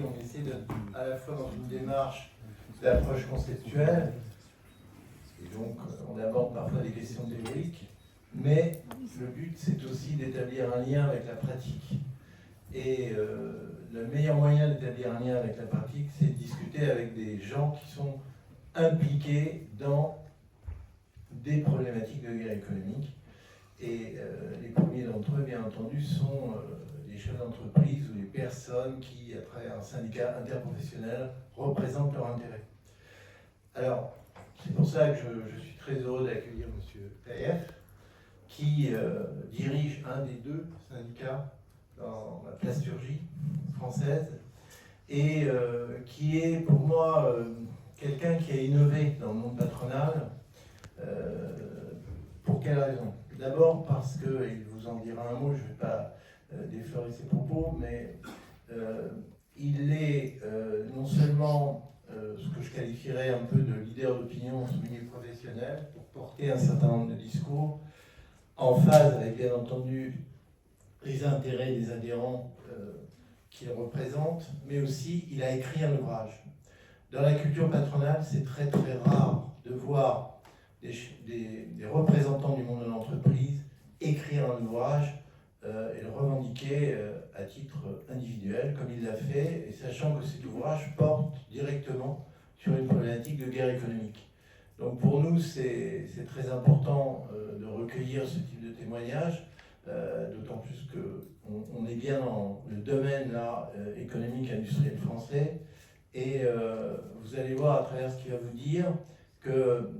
on essaie à la fois dans une démarche d'approche conceptuelle, et donc on aborde parfois des questions théoriques, mais le but c'est aussi d'établir un lien avec la pratique. Et le meilleur moyen d'établir un lien avec la pratique, c'est de discuter avec des gens qui sont impliqués dans des problématiques de guerre économique. Et les premiers d'entre eux, bien entendu, sont les chefs d'entreprise ou les personnes qui, à travers un syndicat interprofessionnel, représentent leur intérêt. Alors, c'est pour ça que je suis très heureux d'accueillir M. Taïef, qui dirige un des deux syndicats dans la plasturgie française, et qui est pour moi quelqu'un qui a innové dans le monde patronal. Pour quelle raison? D'abord parce que, et il vous en dira un mot, je ne vais pas déflorer ses propos, mais il est non seulement ce que je qualifierais un peu de leader d'opinion en ce milieu professionnel, pour porter un certain nombre de discours, en phase avec, bien entendu, les intérêts des adhérents qu'il représente, mais aussi il a écrit un ouvrage. Dans la culture patronale, c'est très très rare de voir des représentants du monde de l'entreprise écrire un ouvrage et le revendiquer à titre individuel, comme il l'a fait, et sachant que cet ouvrage porte directement sur une problématique de guerre économique. Donc pour nous, c'est très important de recueillir ce type de témoignage, d'autant plus qu'on est bien dans le domaine là, économique industriel français, et vous allez voir à travers ce qu'il va vous dire que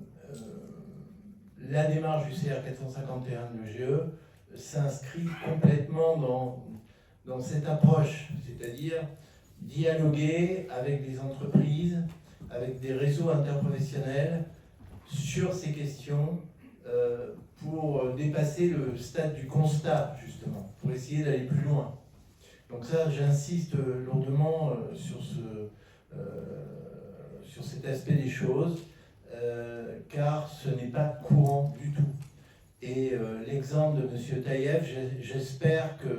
la démarche du CR 451 de l'EGE s'inscrit complètement dans cette approche, c'est-à-dire dialoguer avec des entreprises, avec des réseaux interprofessionnels sur ces questions pour dépasser le stade du constat, justement, pour essayer d'aller plus loin. Donc ça, j'insiste lourdement sur cet aspect des choses, car ce n'est pas courant du tout. Et l'exemple de M. Taïef, j'espère qu'il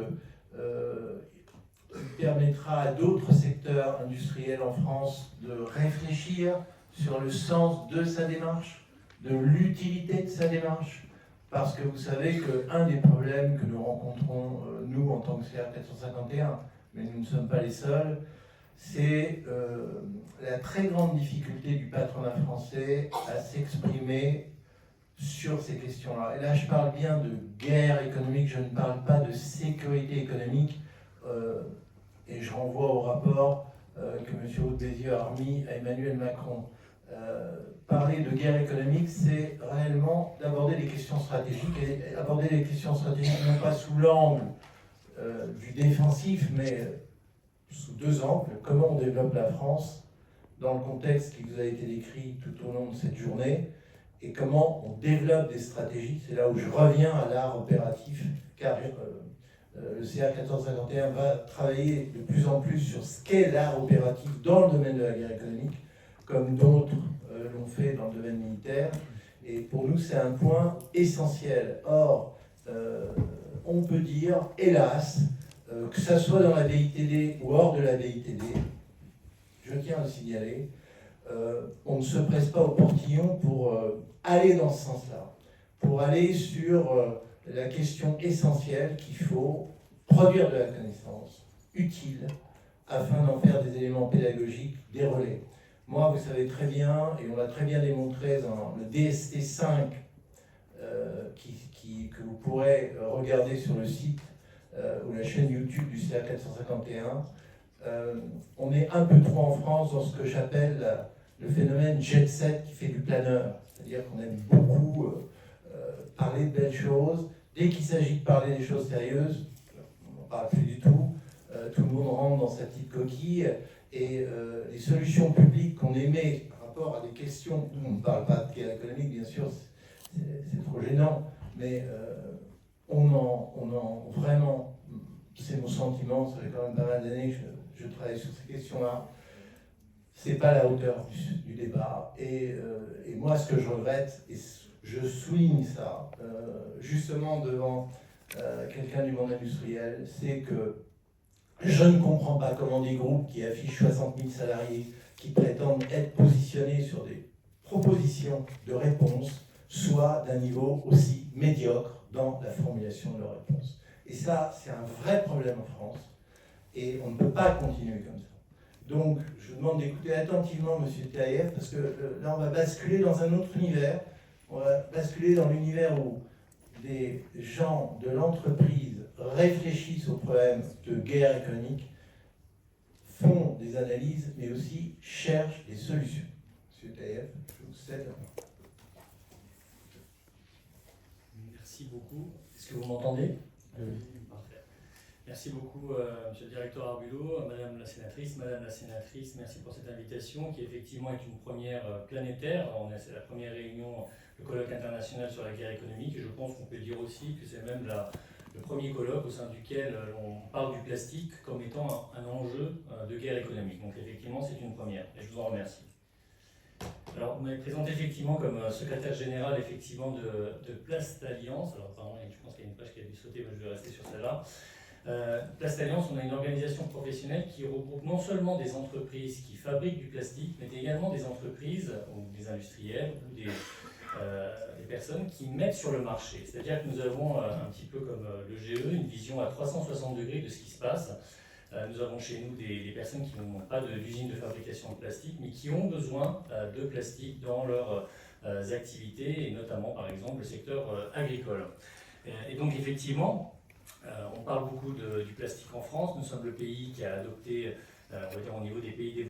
permettra à d'autres secteurs industriels en France de réfléchir sur le sens de sa démarche, de l'utilité de sa démarche, parce que vous savez qu'un des problèmes que nous rencontrons, nous, en tant que CR 451, mais nous ne sommes pas les seuls, c'est la très grande difficulté du patronat français à s'exprimer sur ces questions-là. Et là, je parle bien de guerre économique, je ne parle pas de sécurité économique, et je renvoie au rapport que M. Aude-Bézieux a remis à Emmanuel Macron. Parler de guerre économique, c'est réellement d'aborder les questions stratégiques, et aborder les questions stratégiques non pas sous l'angle du défensif, mais sous deux angles. Comment on développe la France dans le contexte qui vous a été décrit tout au long de cette journée, et comment on développe des stratégies. C'est là où je reviens à l'art opératif, car le CR 1451 va travailler de plus en plus sur ce qu'est l'art opératif dans le domaine de la guerre économique, comme d'autres l'ont fait dans le domaine militaire. Et pour nous, c'est un point essentiel. Or, on peut dire, hélas, que ça soit dans la BITD ou hors de la BITD, je tiens à le signaler, on ne se presse pas au portillon pour aller dans ce sens-là, pour aller sur la question essentielle qu'il faut produire de la connaissance utile afin d'en faire des éléments pédagogiques, des relais. Moi, vous savez très bien, et on l'a très bien démontré dans le DST 5, que vous pourrez regarder sur le site ou la chaîne YouTube du CA 451, on est un peu trop en France dans ce que j'appelle le phénomène jet set qui fait du planeur. C'est-à-dire qu'on aime beaucoup parler de belles choses. Dès qu'il s'agit de parler des choses sérieuses, on n'en parle plus du tout. Tout le monde rentre dans sa petite coquille. Et les solutions publiques qu'on émet par rapport à des questions, on ne parle pas de guerre économique, bien sûr, c'est trop gênant, mais on en vraiment, c'est mon sentiment, ça fait quand même pas mal d'années que je travaille sur ces questions-là, c'est pas à la hauteur du débat. Et moi, ce que je regrette, et je souligne ça, justement devant quelqu'un du monde industriel, c'est que Je ne comprends pas comment des groupes qui affichent 60 000 salariés, qui prétendent être positionnés sur des propositions de réponse, soient d'un niveau aussi médiocre dans la formulation de leurs réponses. Et ça, c'est un vrai problème en France, et on ne peut pas continuer comme ça. Donc, je vous demande d'écouter attentivement M. Taïev, parce que là, on va basculer dans un autre univers. On va basculer dans l'univers où des gens de l'entreprise réfléchissent aux problèmes de guerre économique, font des analyses, mais aussi cherchent des solutions. M. Taïev, je vous cède la main. Merci beaucoup. Est-ce que vous m'entendez? Oui. Parfait. Merci beaucoup, Monsieur le directeur Arbulot, Madame la sénatrice. Merci pour cette invitation qui effectivement est une première planétaire. C'est la première réunion, le colloque international sur la guerre économique. Et je pense qu'on peut dire aussi que c'est même le premier colloque au sein duquel on parle du plastique comme étant un enjeu de guerre économique. Donc effectivement, c'est une première. Et je vous en remercie. Alors, vous m'avez présenté effectivement comme secrétaire général effectivement de Plastalliance. Alors, pardon, je pense qu'il y a une page qui a dû sauter, mais je vais rester sur celle-là. Plastalliance, on a une organisation professionnelle qui regroupe non seulement des entreprises qui fabriquent du plastique, mais également des entreprises ou des industriels ou des personnes qui mettent sur le marché. C'est-à-dire que nous avons un petit peu comme le GE, une vision à 360 degrés de ce qui se passe. Nous avons chez nous des personnes qui n'ont pas d'usine de fabrication de plastique, mais qui ont besoin de plastique dans leurs activités, et notamment par exemple le secteur agricole. Et donc effectivement, on parle beaucoup du plastique en France. Nous sommes le pays qui a adopté, on va dire au niveau des pays développés,